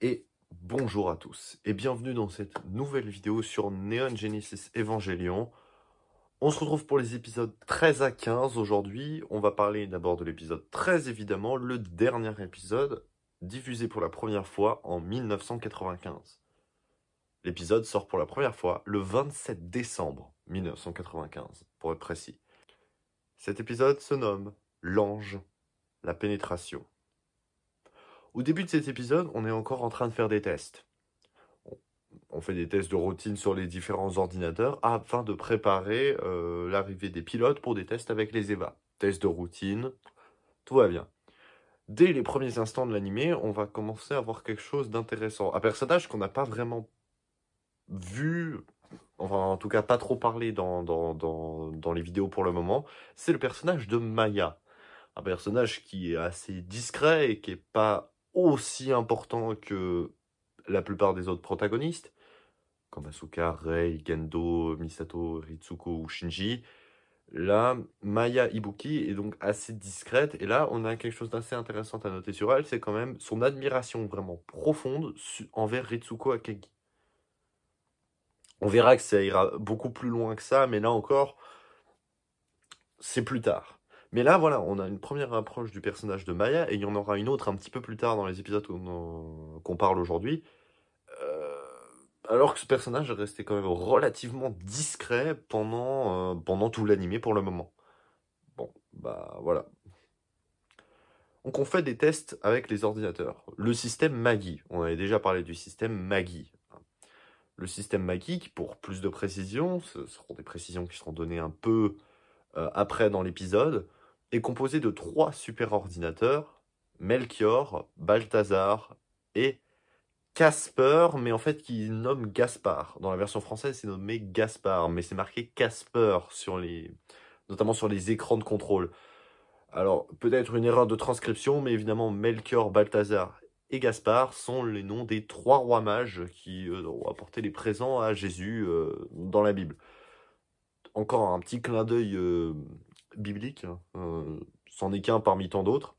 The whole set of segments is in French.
Et bonjour à tous et bienvenue dans cette nouvelle vidéo sur Neon Genesis Evangelion. On se retrouve pour les épisodes 13 à 15 aujourd'hui. On va parler d'abord de l'épisode 13 évidemment, le dernier épisode diffusé pour la première fois en 1995. L'épisode sort pour la première fois le 27 décembre 1995 pour être précis. Cet épisode se nomme L'Ange, la pénétration. Au début de cet épisode, on est encore en train de faire des tests. On fait des tests de routine sur les différents ordinateurs afin de préparer l'arrivée des pilotes pour des tests avec les EVA. Tests de routine, tout va bien. Dès les premiers instants de l'animé, on va commencer à voir quelque chose d'intéressant. Un personnage qu'on n'a pas vraiment vu, enfin en tout cas pas trop parlé dans les vidéos pour le moment, c'est le personnage de Maya. Un personnage qui est assez discret et qui n'est pas aussi important que la plupart des autres protagonistes, comme Asuka, Rei, Gendo, Misato, Ritsuko ou Shinji. Là, Maya Ibuki est donc assez discrète, et là, on a quelque chose d'assez intéressant à noter sur elle, c'est quand même son admiration vraiment profonde envers Ritsuko Akagi. On verra que ça ira beaucoup plus loin que ça, mais là encore, c'est plus tard. Mais là, voilà, on a une première approche du personnage de Maya, et il y en aura une autre un petit peu plus tard dans les épisodes qu'on parle aujourd'hui. Alors que ce personnage est resté quand même relativement discret pendant tout l'animé pour le moment. Bon, bah voilà. Donc on fait des tests avec les ordinateurs. Le système Magi, on avait déjà parlé du système Magi. Le système Magi, pour plus de précision, ce seront des précisions qui seront données un peu après dans l'épisode, est composé de 3 super-ordinateurs, Melchior, Balthazar et Casper, mais en fait qui nomme Gaspard. Dans la version française, c'est nommé Gaspard, mais c'est marqué Casper notamment sur les écrans de contrôle. Alors, peut-être une erreur de transcription, mais évidemment, Melchior, Balthazar et Gaspard sont les noms des 3 rois mages qui ont apporté les présents à Jésus dans la Bible. Encore un petit clin d'œil biblique, c'en est qu'un parmi tant d'autres.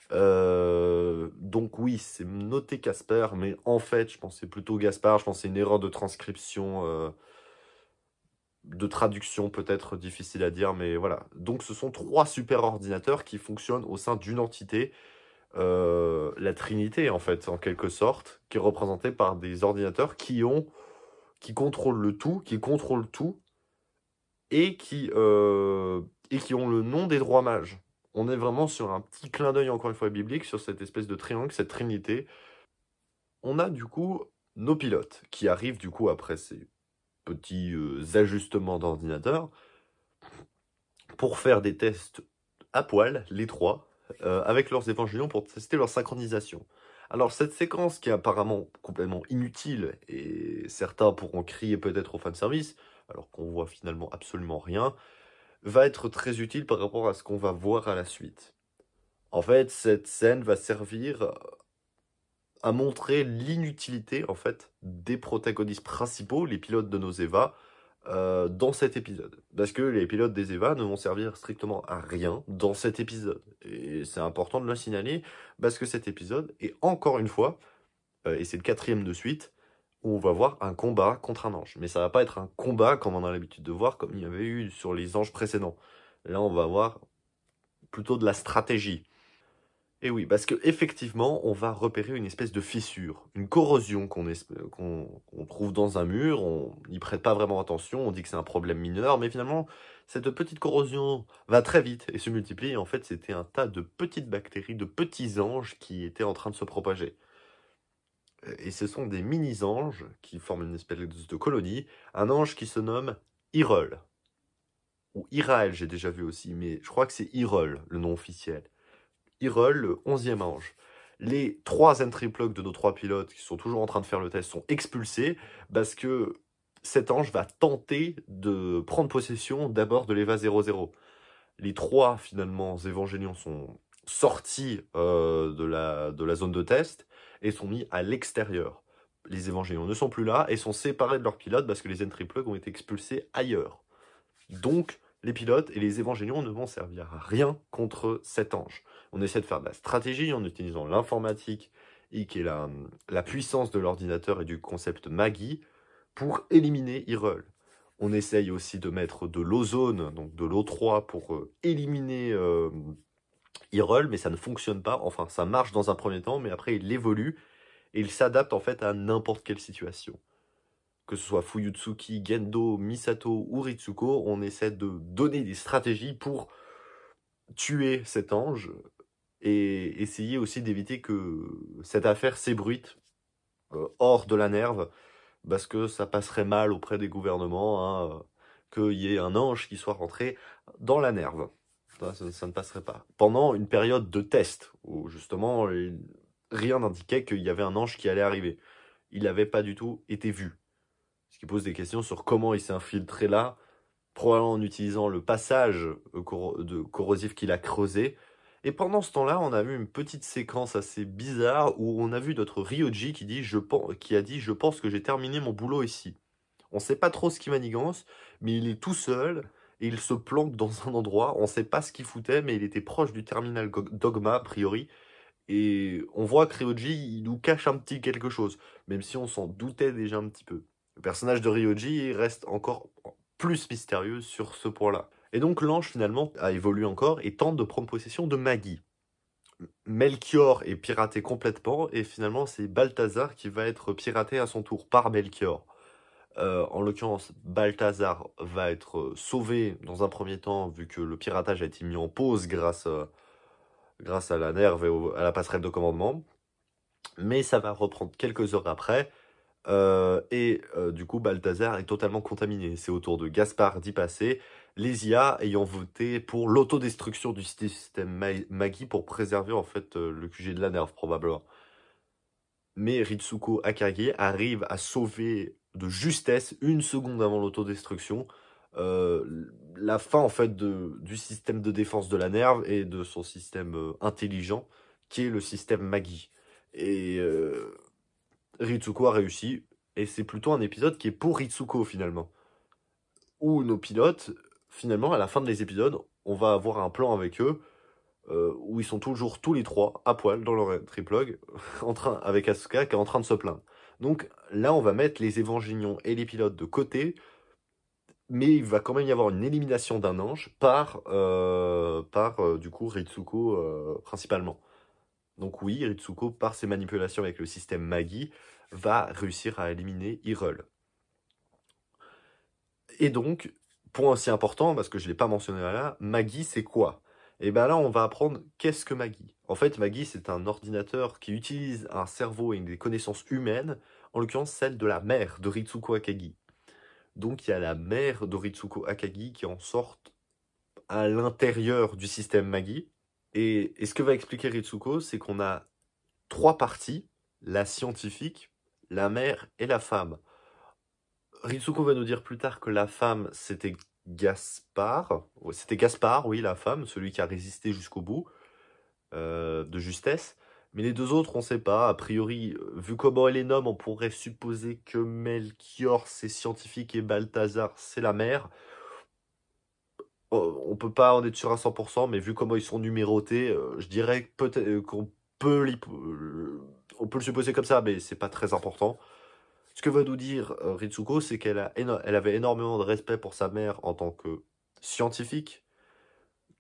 Donc oui, c'est noté Casper, mais en fait, je pense que c'est plutôt Gaspard. Je pense que c'est une erreur de transcription, de traduction peut-être difficile à dire, mais voilà. Donc ce sont 3 super ordinateurs qui fonctionnent au sein d'une entité, la Trinité en fait, en quelque sorte, qui est représentée par des ordinateurs qui contrôlent le tout, et qui ont le nom des 3 mages. On est vraiment sur un petit clin d'œil, encore une fois, biblique, sur cette espèce de triangle, cette trinité. On a du coup nos pilotes, qui arrivent du coup après ces petits ajustements d'ordinateur, pour faire des tests à poil, les 3, avec leurs évangélions pour tester leur synchronisation. Alors cette séquence qui est apparemment complètement inutile, et certains pourront crier peut-être au fanservice, alors qu'on voit finalement absolument rien, va être très utile par rapport à ce qu'on va voir à la suite. En fait, cette scène va servir à montrer l'inutilité en fait des protagonistes principaux, les pilotes de nos EVA, dans cet épisode. Parce que les pilotes des EVA ne vont servir strictement à rien dans cet épisode. Et c'est important de le signaler, parce que cet épisode est encore une fois, et c'est le 4e de suite, où on va voir un combat contre un ange. Mais ça va pas être un combat comme on a l'habitude de voir, comme il y avait eu sur les anges précédents. Là, on va voir plutôt de la stratégie. Et oui, parce que effectivement, on va repérer une espèce de fissure, une corrosion qu'on trouve dans un mur. On n'y prête pas vraiment attention, on dit que c'est un problème mineur, mais finalement, cette petite corrosion va très vite et se multiplie. Et en fait, c'était un tas de petites bactéries, de petits anges qui étaient en train de se propager. Et ce sont des mini-anges qui forment une espèce de colonie. Un ange qui se nomme Hyrule. Ou Iraël, j'ai déjà vu aussi, mais je crois que c'est Hyrule, le nom officiel. Hyrule, le 11e ange. Les 3 entry-plugs de nos 3 pilotes qui sont toujours en train de faire le test sont expulsés parce que cet ange va tenter de prendre possession d'abord de l'EVA 00. Les 3 finalement évangélions sont sortis de la zone de test et sont mis à l'extérieur. Les évangélions ne sont plus là et sont séparés de leurs pilotes parce que les entry-plugs ont été expulsés ailleurs. Donc, les pilotes et les évangélions ne vont servir à rien contre cet ange. On essaie de faire de la stratégie en utilisant l'informatique et qui est la puissance de l'ordinateur et du concept Maggie, pour éliminer Hyrule. On essaye aussi de mettre de l'ozone, donc de l'O3, pour éliminer Hyrule, mais ça ne fonctionne pas. Enfin, ça marche dans un premier temps, mais après il évolue et il s'adapte en fait à n'importe quelle situation. Que ce soit Fuyutsuki, Gendo, Misato ou Ritsuko, on essaie de donner des stratégies pour tuer cet ange et essayer aussi d'éviter que cette affaire s'ébruite hors de la Nerve, parce que ça passerait mal auprès des gouvernements, hein, qu'il y ait un ange qui soit rentré dans la Nerve. Ça ne passerait pas. Pendant une période de test, où justement rien n'indiquait qu'il y avait un ange qui allait arriver. Il n'avait pas du tout été vu. Ce qui pose des questions sur comment il s'est infiltré là, probablement en utilisant le passage corrosif qu'il a creusé. Et pendant ce temps-là, on a vu une petite séquence assez bizarre où on a vu notre Ryoji qui a dit « Je pense que j'ai terminé mon boulot ici ». On ne sait pas trop ce qui manigance, mais il est tout seul et il se planque dans un endroit. On ne sait pas ce qu'il foutait, mais il était proche du terminal Dogma, a priori. Et on voit que Ryoji, il nous cache un petit quelque chose, même si on s'en doutait déjà un petit peu. Le personnage de Ryoji reste encore plus mystérieux sur ce point-là. Et donc l'ange finalement a évolué encore et tente de prendre possession de Maggie. Melchior est piraté complètement et finalement c'est Balthazar qui va être piraté à son tour par Melchior. En l'occurrence, Balthazar va être sauvé dans un premier temps vu que le piratage a été mis en pause grâce à la Nerve et à la passerelle de commandement. Mais ça va reprendre quelques heures après. Du coup, Balthazar est totalement contaminé. C'est au tour de Gaspard d'y passer, les IA ayant voté pour l'autodestruction du système Maggie pour préserver en fait le QG de la Nerve probablement. Mais Ritsuko Akage arrive à sauver de justesse, une seconde avant l'autodestruction, la fin en fait du système de défense de la Nerve et de son système intelligent, qui est le système Maggie. Et Ritsuko a réussi, et c'est plutôt un épisode qui est pour Ritsuko finalement. Où nos pilotes, finalement, à la fin des épisodes, on va avoir un plan avec eux, où ils sont toujours tous les trois à poil dans leur triplog, avec Asuka qui est en train de se plaindre. Donc là, on va mettre les Évangélions et les pilotes de côté, mais il va quand même y avoir une élimination d'un ange par du coup Ritsuko principalement. Donc oui, Ritsuko, par ses manipulations avec le système Maggie, va réussir à éliminer Hyrule. Et donc, point aussi important, parce que je ne l'ai pas mentionné là, Maggie c'est quoi? Et bien là, on va apprendre qu'est-ce que Maggie. En fait, Maggie, c'est un ordinateur qui utilise un cerveau et des connaissances humaines, en l'occurrence celle de la mère de Ritsuko Akagi. Donc il y a la mère de Ritsuko Akagi qui en sorte à l'intérieur du système Maggie. Et ce que va expliquer Ritsuko, c'est qu'on a trois parties, la scientifique, la mère et la femme. Ritsuko va nous dire plus tard que la femme, c'était Gaspard. C'était Gaspard, oui, la femme, celui qui a résisté jusqu'au bout, de justesse. Mais les deux autres, on ne sait pas. A priori, vu comment elle les nomme, on pourrait supposer que Melchior, c'est scientifique et Balthazar, c'est la mère. On peut pas en être sûr à 100%, mais vu comment ils sont numérotés, je dirais peut-être qu'on peut, on peut le supposer comme ça, mais c'est pas très important. Ce que va nous dire Ritsuko, c'est elle avait énormément de respect pour sa mère en tant que scientifique,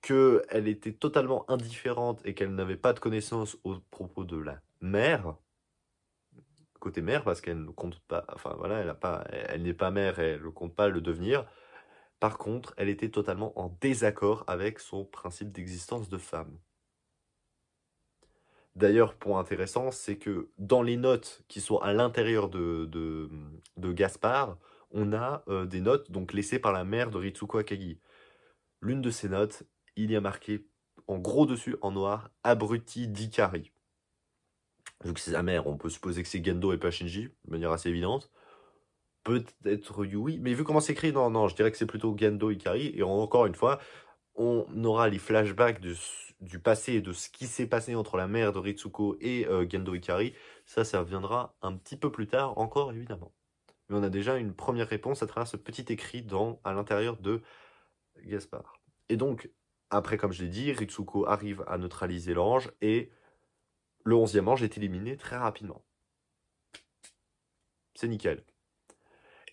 qu'elle était totalement indifférente et qu'elle n'avait pas de connaissances au propos de la mère, côté mère, parce qu'elle ne compte pas, enfin voilà, elle n'est pas mère et elle ne compte pas le devenir. Par contre, elle était totalement en désaccord avec son principe d'existence de femme. D'ailleurs, point intéressant, c'est que dans les notes qui sont à l'intérieur de Gaspard, on a des notes donc laissées par la mère de Ritsuko Akagi. L'une de ces notes, il y a marqué en gros dessus, en noir, abruti d'Ikari. Vu que c'est sa mère, on peut supposer que c'est Gendo et pas Shinji, de manière assez évidente. Peut-être Yui, mais vu comment c'est écrit, non, je dirais que c'est plutôt Gendo Ikari. Et encore une fois, on aura les flashbacks du passé et de ce qui s'est passé entre la mère de Ritsuko et Gendo Ikari. Ça reviendra un petit peu plus tard, encore évidemment. Mais on a déjà une première réponse à travers ce petit écrit à l'intérieur de Gaspard. Et donc, après, comme je l'ai dit, Ritsuko arrive à neutraliser l'ange et le 11e ange est éliminé très rapidement. C'est nickel.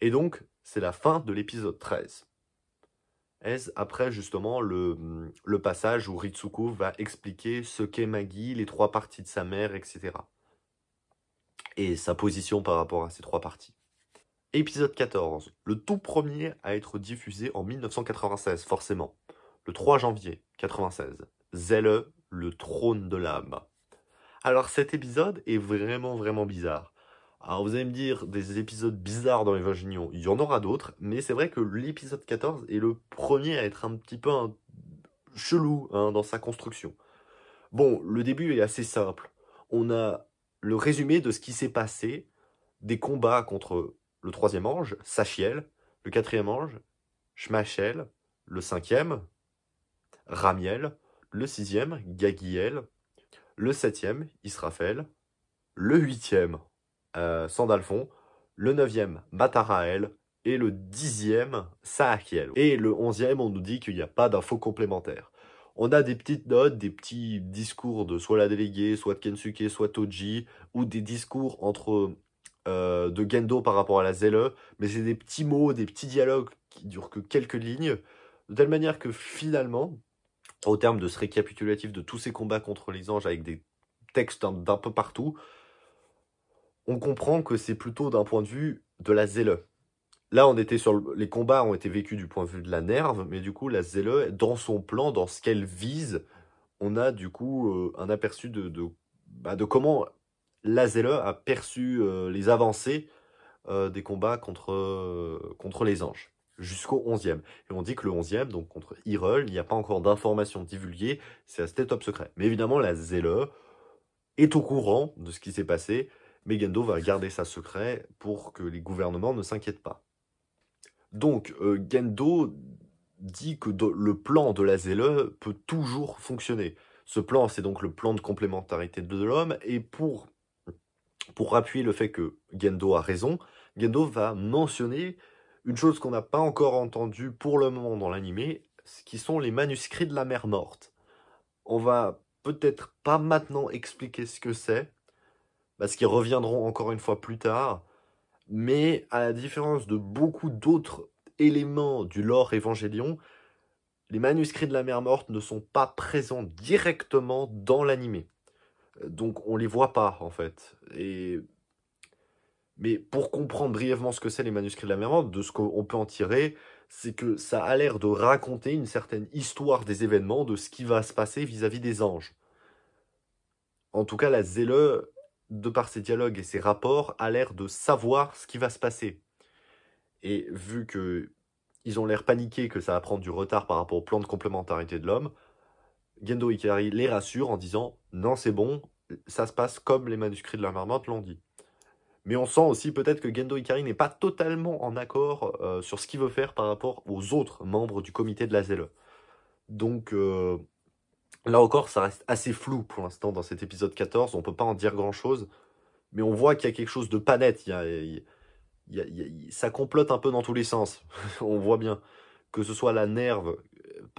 Et donc, c'est la fin de l'épisode 13. Après justement le passage où Ritsuko va expliquer ce qu'est Magi, les 3 parties de sa mère, etc. Et sa position par rapport à ces 3 parties. Épisode 14, le tout premier à être diffusé en 1996, forcément. Le 3 janvier 96. Zelle, le trône de l'âme. Alors cet épisode est vraiment, vraiment bizarre. Alors vous allez me dire, des épisodes bizarres dans Evangelion, il y en aura d'autres, mais c'est vrai que l'épisode 14 est le premier à être un petit peu chelou dans sa construction. Bon, le début est assez simple. On a le résumé de ce qui s'est passé, des combats contre le 3e ange, Sachiel, le 4e ange, Shmachel, le 5e, Ramiel, le 6e, Gagiel, le 7e, Israfel, le 8e, Sandalphon, le 9e, Matarael, et le 10e, Saakiel. Et le 11e, on nous dit qu'il n'y a pas d'infos complémentaires. On a des petites notes, des petits discours de soit la déléguée, soit de Kensuke, soit Toji, ou des discours de Gendo par rapport à la Zelle, mais c'est des petits mots, des petits dialogues qui durent que quelques lignes, de telle manière que finalement, au terme de ce récapitulatif de tous ces combats contre les anges avec des textes d'un peu partout, on comprend que c'est plutôt d'un point de vue de la Zelle. Là, on était les combats ont été vécus du point de vue de la Nerve, mais du coup, la Zelle, dans son plan, dans ce qu'elle vise, on a du coup un aperçu de comment la Zelle a perçu les avancées des combats contre les anges, jusqu'au 11e. Et on dit que le 11e, donc contre Hyrule, il n'y a pas encore d'informations divulguées, c'est resté top secret. Mais évidemment, la Zelle est au courant de ce qui s'est passé, mais Gendo va garder ça secret pour que les gouvernements ne s'inquiètent pas. Donc, Gendo dit que le plan de la Zelle peut toujours fonctionner. Ce plan, c'est donc le plan de complémentarité de l'homme, et pour appuyer le fait que Gendo a raison, Gendo va mentionner une chose qu'on n'a pas encore entendue pour le moment dans l'animé, qui sont les manuscrits de la mer morte. On va peut-être pas maintenant expliquer ce que c'est, parce qu'ils reviendront encore une fois plus tard, mais à la différence de beaucoup d'autres éléments du lore Evangelion, les manuscrits de la mer morte ne sont pas présents directement dans l'animé. Donc on les voit pas en fait. Mais pour comprendre brièvement ce que c'est les manuscrits de la mer morte, de ce qu'on peut en tirer, c'est que ça a l'air de raconter une certaine histoire des événements, de ce qui va se passer vis-à-vis des anges. En tout cas, la Zelle, de par ses dialogues et ses rapports, a l'air de savoir ce qui va se passer. Et vu que ils ont l'air paniqués que ça va prendre du retard par rapport au plan de complémentarité de l'homme, Gendo Ikari les rassure en disant « Non, c'est bon, ça se passe comme les manuscrits de la marmotte l'ont dit ». Mais on sent aussi peut-être que Gendo Ikari n'est pas totalement en accord sur ce qu'il veut faire par rapport aux autres membres du comité de la Zelle. Donc là encore, ça reste assez flou pour l'instant dans cet épisode 14, on peut pas en dire grand-chose, mais on voit qu'il y a quelque chose de pas net, ça complote un peu dans tous les sens, on voit bien, que ce soit la Nerve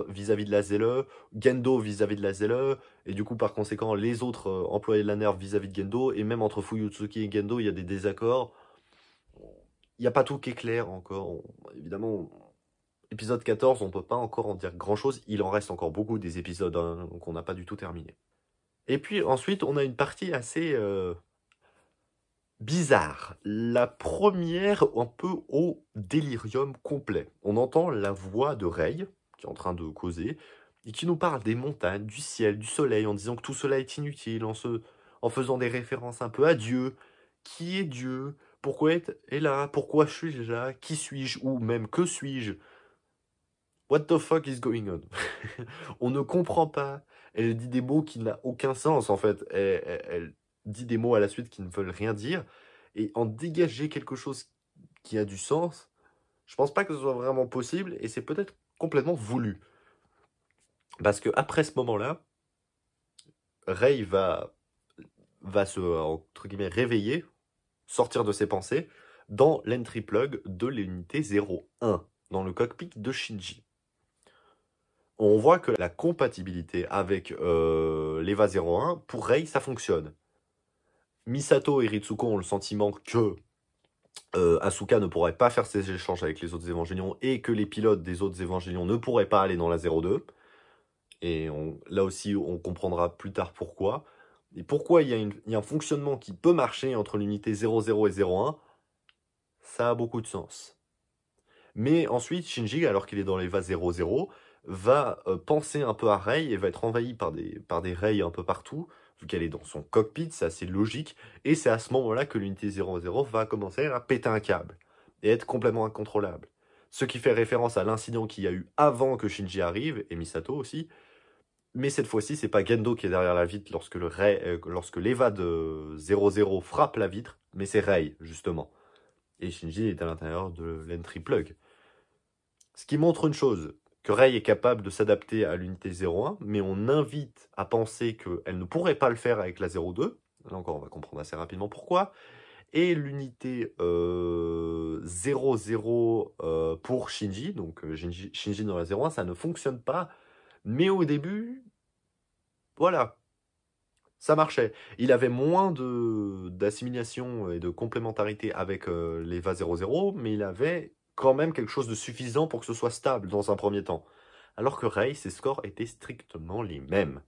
vis-à-vis de la Zelle, Gendo vis-à-vis de la Zelle, et du coup par conséquent les autres employés de la Nerve vis-à-vis de Gendo, et même entre Fuyutsuki et Gendo il y a des désaccords. Il n'y a pas tout qui est clair encore, évidemment, épisode 14 on peut pas encore en dire grand chose, il en reste encore beaucoup des épisodes, hein, donc on n'a pas du tout terminé. Et puis ensuite on a une partie assez bizarre. La première un peu au délirium complet. On entend la voix de Rei, qui est en train de causer, et qui nous parle des montagnes, du ciel, du soleil, en disant que tout cela est inutile, en faisant des références un peu à Dieu. Qui est Dieu? Pourquoi est là? Pourquoi suis-je là? Qui suis-je? Ou même que suis-je? What the fuck is going on? On ne comprend pas. Elle dit des mots qui n'ont aucun sens, en fait. Elle dit des mots à la suite qui ne veulent rien dire. Et en dégager quelque chose qui a du sens, je pense pas que ce soit vraiment possible, et c'est peut-être complètement voulu. Parce que après ce moment-là, Rei va se, entre guillemets, réveiller, sortir de ses pensées, dans l'entry plug de l'unité 01, dans le cockpit de Shinji. On voit que la compatibilité avec l'EVA 01, pour Rei, ça fonctionne. Misato et Ritsuko ont le sentiment que Asuka ne pourrait pas faire ses échanges avec les autres Évangélions et que les pilotes des autres Évangélions ne pourraient pas aller dans la 02. Et là aussi, on comprendra plus tard pourquoi. Et pourquoi il y a un fonctionnement qui peut marcher entre l'unité 00 et 01, ça a beaucoup de sens. Mais ensuite, Shinji, alors qu'il est dans l'EVA 00, va penser un peu à Rei et va être envahi par des Rei un peu partout, vu qu'elle est dans son cockpit, c'est assez logique. Et c'est à ce moment-là que l'unité 00 va commencer à péter un câble et être complètement incontrôlable. Ce qui fait référence à l'incident qu'il y a eu avant que Shinji arrive, et Misato aussi. Mais cette fois-ci, c'est pas Gendo qui est derrière la vitre lorsque l'Eva de 00 frappe la vitre, mais c'est Rei, justement. Et Shinji est à l'intérieur de l'entry plug. Ce qui montre une chose, que Rei est capable de s'adapter à l'unité 01, mais on invite à penser qu'elle ne pourrait pas le faire avec la 02. Là encore, on va comprendre assez rapidement pourquoi. Et l'unité 00 pour Shinji, donc Shinji dans la 01, ça ne fonctionne pas. Mais au début, voilà, ça marchait. Il avait moins d'assimilation et de complémentarité avec l'EVA 00, mais il avait quand même quelque chose de suffisant pour que ce soit stable dans un premier temps. Alors que Rei, ses scores étaient strictement les mêmes.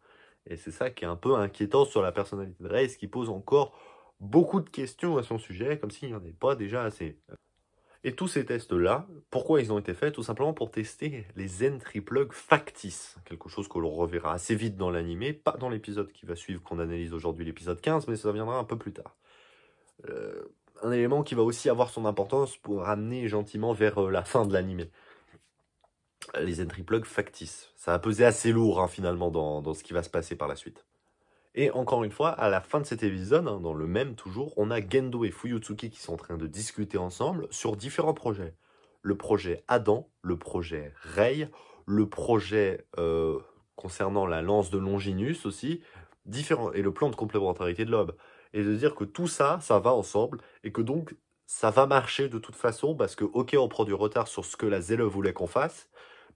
Et c'est ça qui est un peu inquiétant sur la personnalité de Rei, ce qui pose encore beaucoup de questions à son sujet, comme s'il n'y en avait pas déjà assez. Et tous ces tests-là, pourquoi ils ont été faits? Tout simplement pour tester les entry plugs factices. Quelque chose que l'on reverra assez vite dans l'animé, pas dans l'épisode qui va suivre, qu'on analyse aujourd'hui, l'épisode 15, mais ça viendra un peu plus tard. Un élément qui va aussi avoir son importance pour ramener gentiment vers la fin de l'animé. Les entry plugs factices. Ça va peser assez lourd hein, finalement dans ce qui va se passer par la suite. Et encore une fois, à la fin de cet épisode, hein, dans le même toujours, on a Gendo et Fuyutsuki qui sont en train de discuter ensemble sur différents projets. Le projet Adam, le projet Rei, le projet concernant la lance de Longinus aussi, et le plan de complémentarité de l'Aube. Et de dire que tout ça, ça va ensemble, et que donc ça va marcher de toute façon, parce que ok, on prend du retard sur ce que la Zelle voulait qu'on fasse,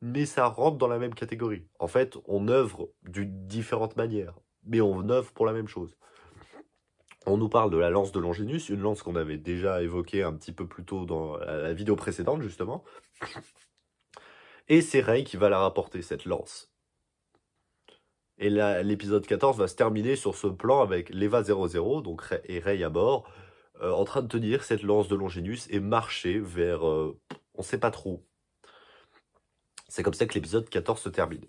mais ça rentre dans la même catégorie. En fait, on œuvre d'une différente manière mais on œuvre pour la même chose. On nous parle de la lance de Longinus, une lance qu'on avait déjà évoquée un petit peu plus tôt dans la vidéo précédente, justement. Et c'est Rei qui va la rapporter, cette lance. Et l'épisode 14 va se terminer sur ce plan avec l'Eva 00, donc et Rei à bord, en train de tenir cette lance de Longinus et marcher vers... on sait pas trop. C'est comme ça que l'épisode 14 se termine.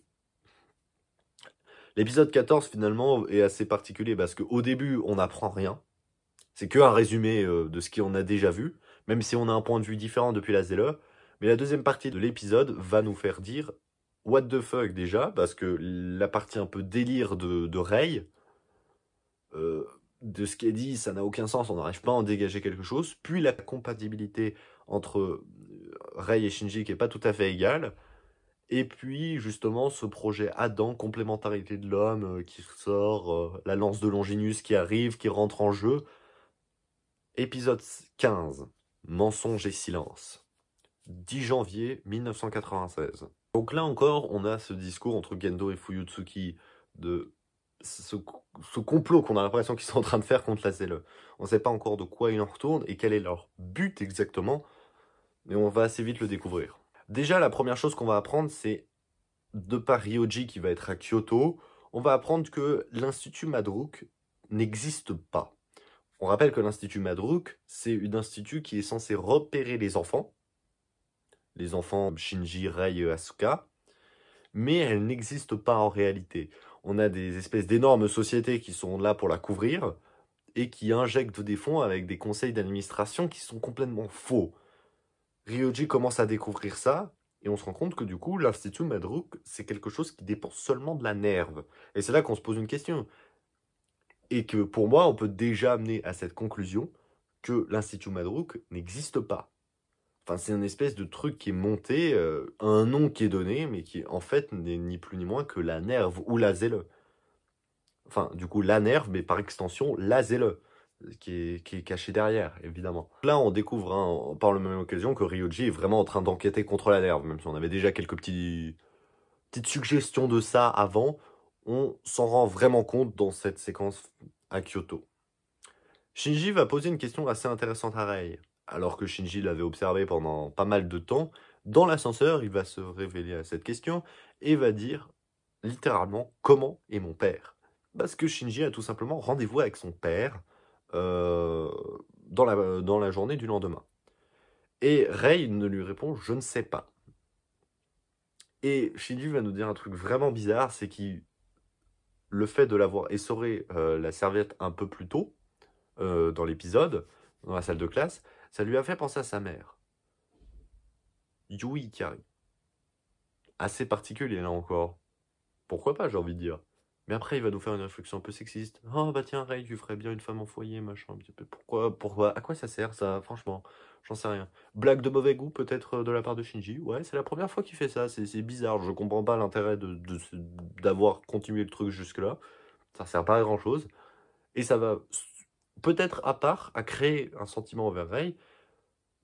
L'épisode 14, finalement, est assez particulier parce qu'au début, on n'apprend rien. C'est qu'un résumé de ce qu'on a déjà vu, même si on a un point de vue différent depuis la ZLE. Mais la deuxième partie de l'épisode va nous faire dire what the fuck déjà, parce que la partie un peu délire de Rei, de ce qui est dit, ça n'a aucun sens, on n'arrive pas à en dégager quelque chose. Puis la compatibilité entre Rei et Shinji qui n'est pas tout à fait égale. Et puis, justement, ce projet Adam, complémentarité de l'homme, qui sort, la lance de Longinus qui arrive, qui rentre en jeu. Épisode 15, Mensonge et silence. 10 janvier 1996. Donc là encore, on a ce discours entre Gendo et Fuyutsuki de ce complot qu'on a l'impression qu'ils sont en train de faire contre la ZLE. On ne sait pas encore de quoi il en retourne et quel est leur but exactement, mais on va assez vite le découvrir. Déjà, la première chose qu'on va apprendre, c'est, de par Ryoji qui va être à Kyoto, on va apprendre que l'Institut Madrouk n'existe pas. On rappelle que l'Institut Madrouk, c'est un institut qui est censé repérer les enfants Shinji, Rei et Asuka, mais elle n'existe pas en réalité. On a des espèces d'énormes sociétés qui sont là pour la couvrir et qui injectent des fonds avec des conseils d'administration qui sont complètement faux. Ryoji commence à découvrir ça, et on se rend compte que du coup, l'Institut Madrouk, c'est quelque chose qui dépend seulement de la nerve. Et c'est là qu'on se pose une question. Et que pour moi, on peut déjà amener à cette conclusion que l'Institut Madrouk n'existe pas. Enfin, c'est une espèce de truc qui est monté, un nom qui est donné, mais qui en fait n'est ni plus ni moins que la nerve ou la zèle. Enfin, du coup, la nerve, mais par extension, la zèle, qui est cachée derrière, évidemment. Là, on découvre, hein, par la même occasion, que Ryoji est vraiment en train d'enquêter contre la nerve, même si on avait déjà quelques petites suggestions de ça avant, on s'en rend vraiment compte dans cette séquence à Kyoto. Shinji va poser une question assez intéressante à Rei. Alors que Shinji l'avait observé pendant pas mal de temps, dans l'ascenseur, il va se révéler à cette question et va dire littéralement comment est mon père. Parce que Shinji a tout simplement rendez-vous avec son père euh, dans la journée du lendemain. Et Rei ne lui répond je ne sais pas. Et Shinji va nous dire un truc vraiment bizarre, c'est que le fait de l'avoir essoré la serviette un peu plus tôt dans l'épisode, dans la salle de classe, ça lui a fait penser à sa mère, Yui Ikari. Assez particulier là encore. Pourquoi pas, j'ai envie de dire. Mais après, il va nous faire une réflexion un peu sexiste. Oh bah tiens, Ray, tu ferais bien une femme en foyer, machin. Un petit peu. Pourquoi, à quoi ça sert ça, franchement? J'en sais rien. Blague de mauvais goût peut-être de la part de Shinji. Ouais, c'est la première fois qu'il fait ça. C'est bizarre. Je comprends pas l'intérêt d'avoir continué le truc jusque-là. Ça sert pas à grand-chose. Et ça va peut-être à part à créer un sentiment envers Ray,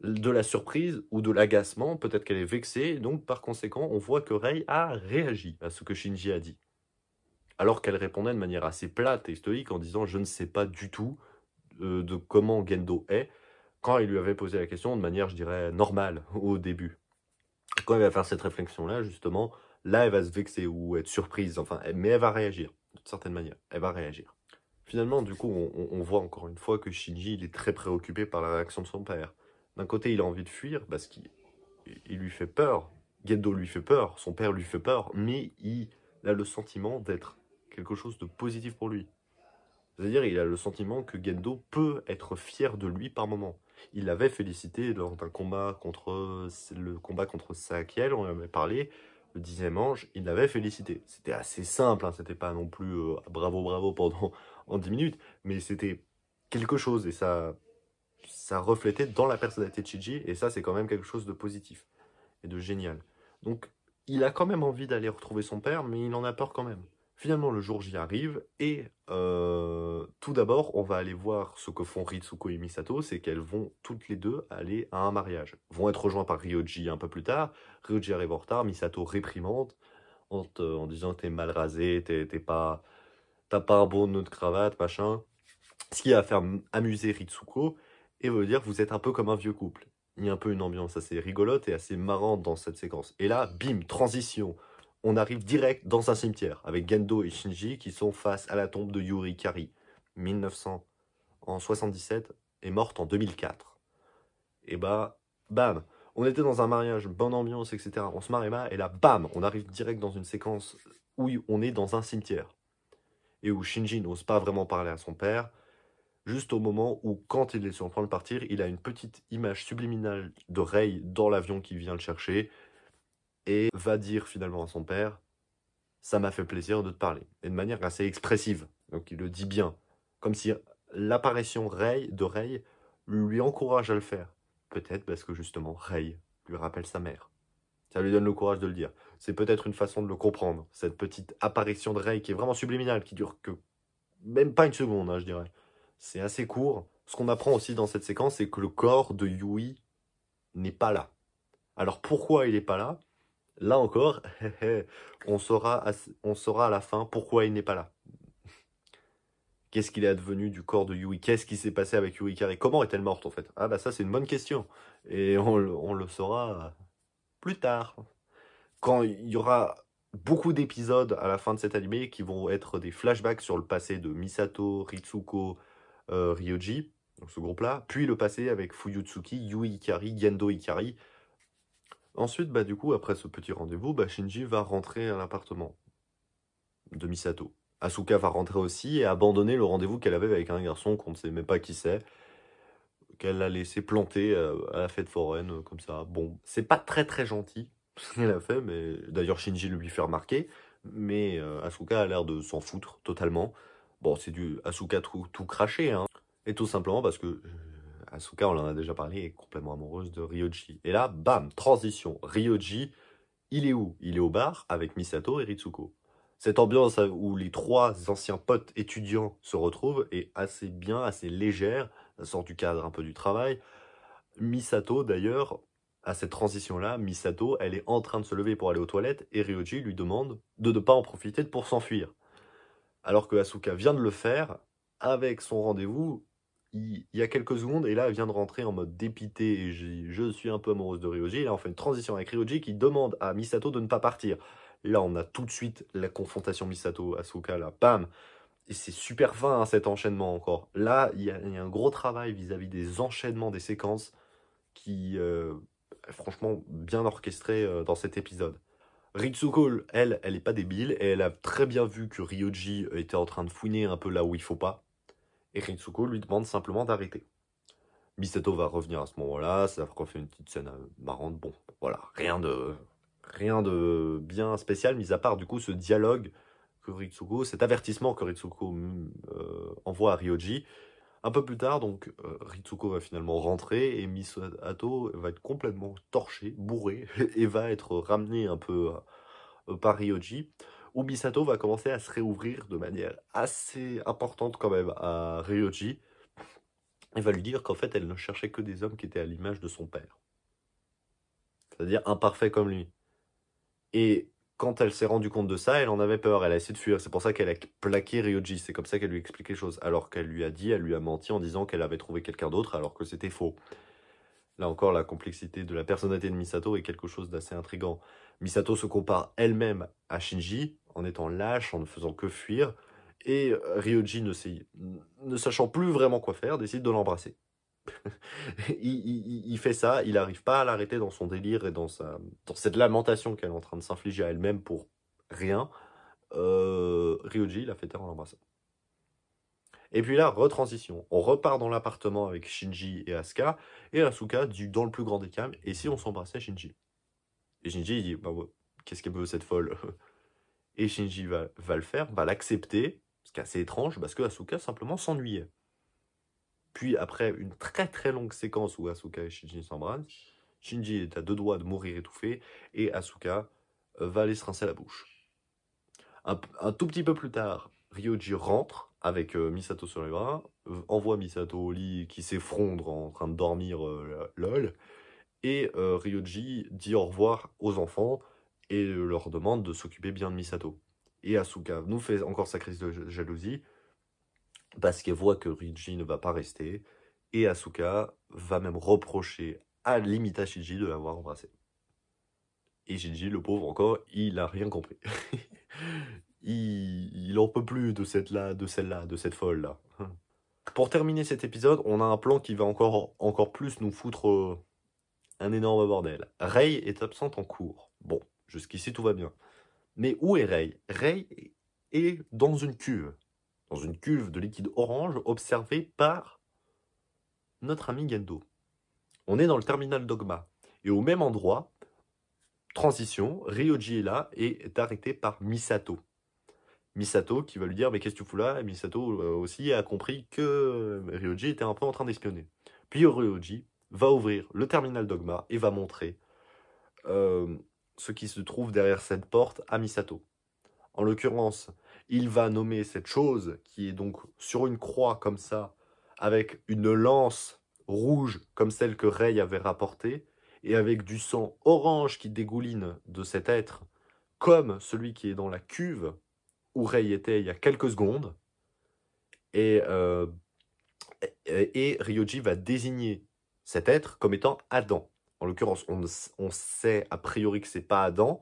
de la surprise ou de l'agacement. Peut-être qu'elle est vexée. Donc par conséquent, on voit que Ray a réagi à ce que Shinji a dit. Alors qu'elle répondait de manière assez plate et stoïque en disant je ne sais pas du tout de comment Gendo est, quand il lui avait posé la question de manière, je dirais, normale au début. Quand elle va faire cette réflexion-là, justement, là, elle va se vexer ou être surprise, enfin, mais elle va réagir, d'une certaine manière, elle va réagir. Finalement, du coup, on voit encore une fois que Shinji, il est très préoccupé par la réaction de son père. D'un côté, il a envie de fuir parce qu'il lui fait peur, Gendo lui fait peur, son père lui fait peur, mais il a le sentiment d'être quelque chose de positif pour lui. C'est-à-dire, il a le sentiment que Gendo peut être fier de lui par moment. Il l'avait félicité lors d'un combat contre le combat contre Sakiel, on en avait parlé, le 10e ange, il l'avait félicité. C'était assez simple, hein, c'était pas non plus bravo bravo pendant en 10 minutes, mais c'était quelque chose et ça reflétait dans la personnalité de Shinji et ça c'est quand même quelque chose de positif et de génial. Donc il a quand même envie d'aller retrouver son père, mais il en a peur quand même. Finalement, le jour J arrive et tout d'abord, on va aller voir ce que font Ritsuko et Misato, c'est qu'elles vont toutes les deux aller à un mariage. Vont être rejoints par Ryoji un peu plus tard. Ryoji arrive en retard, Misato réprimande en disant t'es mal rasé, t'as pas un bon nœud de cravate, machin. Ce qui va faire amuser Ritsuko et veut dire vous êtes un peu comme un vieux couple. Il y a un peu une ambiance assez rigolote et assez marrante dans cette séquence. Et là, bim, transition. On arrive direct dans un cimetière avec Gendo et Shinji qui sont face à la tombe de Yuri Ikari, 1977 et morte en 2004. Et bah, bam, on était dans un mariage, bonne ambiance, etc. On se marrait pas, et là, bam, on arrive direct dans une séquence où on est dans un cimetière. Et où Shinji n'ose pas vraiment parler à son père, juste au moment où, quand il est sur le point de partir, il a une petite image subliminale de Rei dans l'avion qui vient le chercher, et va dire finalement à son père ça m'a fait plaisir de te parler. Et de manière assez expressive. Donc il le dit bien. Comme si l'apparition de Rei lui encourage à le faire. Peut-être parce que justement Rei lui rappelle sa mère. Ça lui donne le courage de le dire. C'est peut-être une façon de le comprendre. Cette petite apparition de Rei qui est vraiment subliminale, qui dure que même pas une seconde, hein, je dirais. C'est assez court. Ce qu'on apprend aussi dans cette séquence, c'est que le corps de Yui n'est pas là. Alors pourquoi il n'est pas là? Là encore, on saura à la fin pourquoi il n'est pas là. Qu'est-ce qu'il est advenu du corps de Yui? Qu'est-ce qui s'est passé avec Yui Ikari? Comment est-elle morte en fait? Ah bah ça c'est une bonne question. Et on le saura plus tard. Quand il y aura beaucoup d'épisodes à la fin de cet animé qui vont être des flashbacks sur le passé de Misato, Ritsuko, Ryoji, donc ce groupe-là, puis le passé avec Fuyutsuki, Yui Ikari, Gendo Ikari. Ensuite, bah, du coup, après ce petit rendez-vous, bah, Shinji va rentrer à l'appartement de Misato. Asuka va rentrer aussi et abandonner le rendez-vous qu'elle avait avec un garçon qu'on ne sait même pas qui c'est, qu'elle a laissé planter à la fête foraine, comme ça. Bon, c'est pas très très gentil ce qu'elle a fait, mais d'ailleurs Shinji lui fait remarquer, mais Asuka a l'air de s'en foutre totalement. Bon, c'est du Asuka tout craché, hein. Et tout simplement parce que Asuka, on en a déjà parlé, est complètement amoureuse de Ryoji. Et là, bam, transition. Ryoji, il est où? Il est au bar avec Misato et Ritsuko. Cette ambiance où les trois anciens potes étudiants se retrouvent est assez bien, assez légère. Ça sort du cadre un peu du travail. Misato, d'ailleurs, à cette transition-là, Misato, elle est en train de se lever pour aller aux toilettes et Ryoji lui demande de ne pas en profiter pour s'enfuir. Alors que Asuka vient de le faire, avec son rendez-vous, il y a quelques secondes, et là, elle vient de rentrer en mode dépité, et je suis un peu amoureuse de Ryoji, et là, on fait une transition avec Ryoji qui demande à Misato de ne pas partir. Et là, on a tout de suite la confrontation Misato-Asuka, là, bam! Et c'est super fin, hein, cet enchaînement encore. Là, il y a un gros travail vis-à-vis des enchaînements des séquences qui, est franchement, bien orchestré dans cet épisode. Ritsuko, elle est pas débile, et elle a très bien vu que Ryoji était en train de fouiner un peu là où il faut pas. Et Ritsuko lui demande simplement d'arrêter. Misato va revenir à ce moment-là, ça refait une petite scène marrante. Bon, voilà, rien de bien spécial, mis à part du coup ce dialogue que Ritsuko, cet avertissement que Ritsuko envoie à Ryoji. Un peu plus tard, donc, Ritsuko va finalement rentrer et Misato va être complètement torché, bourré, et va être ramené un peu par Ryoji, où Misato va commencer à se réouvrir de manière assez importante quand même à Ryoji, et va lui dire qu'en fait elle ne cherchait que des hommes qui étaient à l'image de son père. C'est-à-dire imparfaits comme lui. Et quand elle s'est rendue compte de ça, elle en avait peur, elle a essayé de fuir. C'est pour ça qu'elle a plaqué Ryoji, c'est comme ça qu'elle lui explique les choses. Alors qu'elle lui a dit, elle lui a menti en disant qu'elle avait trouvé quelqu'un d'autre, alors que c'était faux. Là encore, la complexité de la personnalité de Misato est quelque chose d'assez intriguant. Misato se compare elle-même à Shinji, en étant lâche, en ne faisant que fuir, et Ryoji, ne sachant plus vraiment quoi faire, décide de l'embrasser. Il fait ça, il n'arrive pas à l'arrêter dans son délire et dans cette lamentation qu'elle est en train de s'infliger à elle-même pour rien. Ryoji l'a fait taire en l'embrassant. Et puis là, retransition. On repart dans l'appartement avec Shinji et Asuka. Et Asuka dit dans le plus grand des calmes, et si on s'embrassait Shinji? Et Shinji il dit, bah ouais, qu'est-ce qu'elle veut cette folle? Et Shinji va le faire, va l'accepter, ce qui est assez étrange, parce que Asuka simplement s'ennuyait. Puis après une très très longue séquence où Asuka et Shinji s'embrassent, Shinji est à deux doigts de mourir étouffé, et Asuka va aller se rincer la bouche. Un tout petit peu plus tard, Ryoji rentre avec Misato sur les bras, envoie Misato au lit qui s'effondre en train de dormir, lol, et Ryoji dit au revoir aux enfants et leur demande de s'occuper bien de Misato. Et Asuka nous fait encore sa crise de jalousie parce qu'elle voit que Ryoji ne va pas rester, et Asuka va même reprocher à limite à Shinji de l'avoir embrassé. Et Shinji, le pauvre encore, il a rien compris. il en peut plus de celle-là, de cette folle-là. Pour terminer cet épisode, on a un plan qui va encore plus nous foutre un énorme bordel. Rei est absente en cours. Bon, jusqu'ici tout va bien. Mais où est Rei? Rei est dans une cuve. Dans une cuve de liquide orange observée par notre ami Gendo. On est dans le terminal Dogma. Et au même endroit, transition, Ryoji est là et est arrêté par Misato. Misato qui va lui dire mais qu'est-ce que tu fous là? Et Misato aussi a compris que Ryoji était un peu en train d'espionner. Puis Ryoji va ouvrir le terminal Dogma et va montrer ce qui se trouve derrière cette porte à Misato. En l'occurrence, il va nommer cette chose qui est donc sur une croix comme ça, avec une lance rouge comme celle que Rei avait rapportée, et avec du sang orange qui dégouline de cet être, comme celui qui est dans la cuve où Rei était il y a quelques secondes. Et Ryoji va désigner cet être comme étant Adam. En l'occurrence, on sait a priori que c'est pas Adam,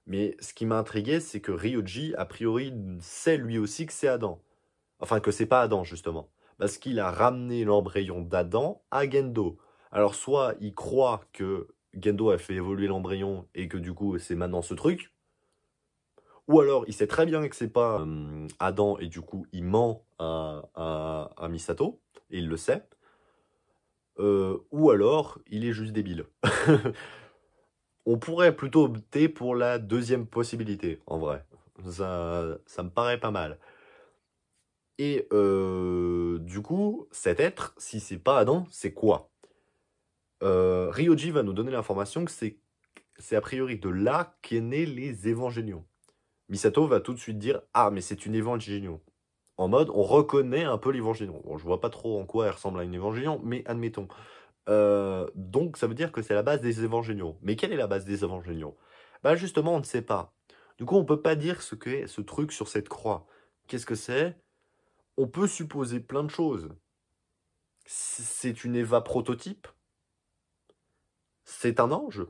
mais ce qui m'a intrigué, c'est que Ryoji, a priori, sait lui aussi que c'est Adam. Enfin, que c'est pas Adam, justement. Parce qu'il a ramené l'embryon d'Adam à Gendo. Alors, soit il croit que Gendo a fait évoluer l'embryon et que du coup, c'est maintenant ce truc. Ou alors, il sait très bien que c'est pas Adam et du coup, il ment à Misato. Et il le sait. Ou alors, il est juste débile. On pourrait plutôt opter pour la deuxième possibilité, en vrai. Ça me paraît pas mal. Et du coup, cet être, si c'est pas Adam, c'est quoi? Ryoji va nous donner l'information que c'est a priori de là qu'est né les Évangélions. Misato va tout de suite dire « Ah, mais c'est une Évangélion ». En mode, on reconnaît un peu l'Évangélion. Bon, je vois pas trop en quoi elle ressemble à une Évangélion, mais admettons. Donc, ça veut dire que c'est la base des Évangélions. Mais quelle est la base des Évangélions? Bah justement, on ne sait pas. Du coup, on peut pas dire ce qu'est ce truc sur cette croix. Qu'est-ce que c'est? On peut supposer plein de choses. C'est une Eva prototype? C'est un ange?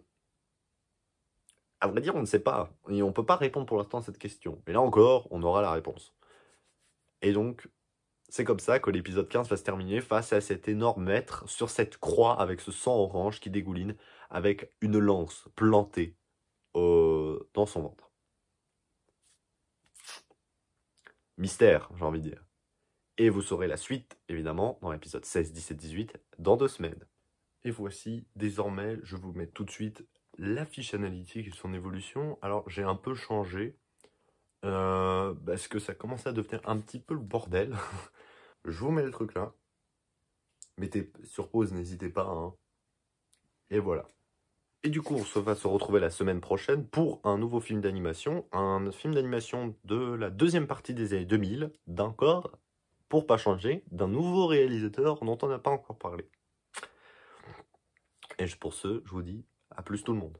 À vrai dire, on ne sait pas. Et on ne peut pas répondre pour l'instant à cette question. Et là encore, on aura la réponse. Et donc, c'est comme ça que l'épisode 15 va se terminer face à cet énorme maître sur cette croix avec ce sang orange qui dégouline avec une lance plantée dans son ventre. Mystère, j'ai envie de dire. Et vous saurez la suite, évidemment, dans l'épisode 16, 17, 18, dans 2 semaines. Et voici, désormais, je vous mets tout de suite la fiche analytique et son évolution. Alors, j'ai un peu changé, parce que ça commence à devenir un petit peu le bordel. Je vous mets le truc là. Mettez sur pause, n'hésitez pas, hein. Et voilà. Et du coup, va se retrouver la semaine prochaine pour un nouveau film d'animation. Un film d'animation de la deuxième partie des années 2000, d'encore, pour pas changer, d'un nouveau réalisateur dont on n'a pas encore parlé. Et pour ce, je vous dis à plus tout le monde.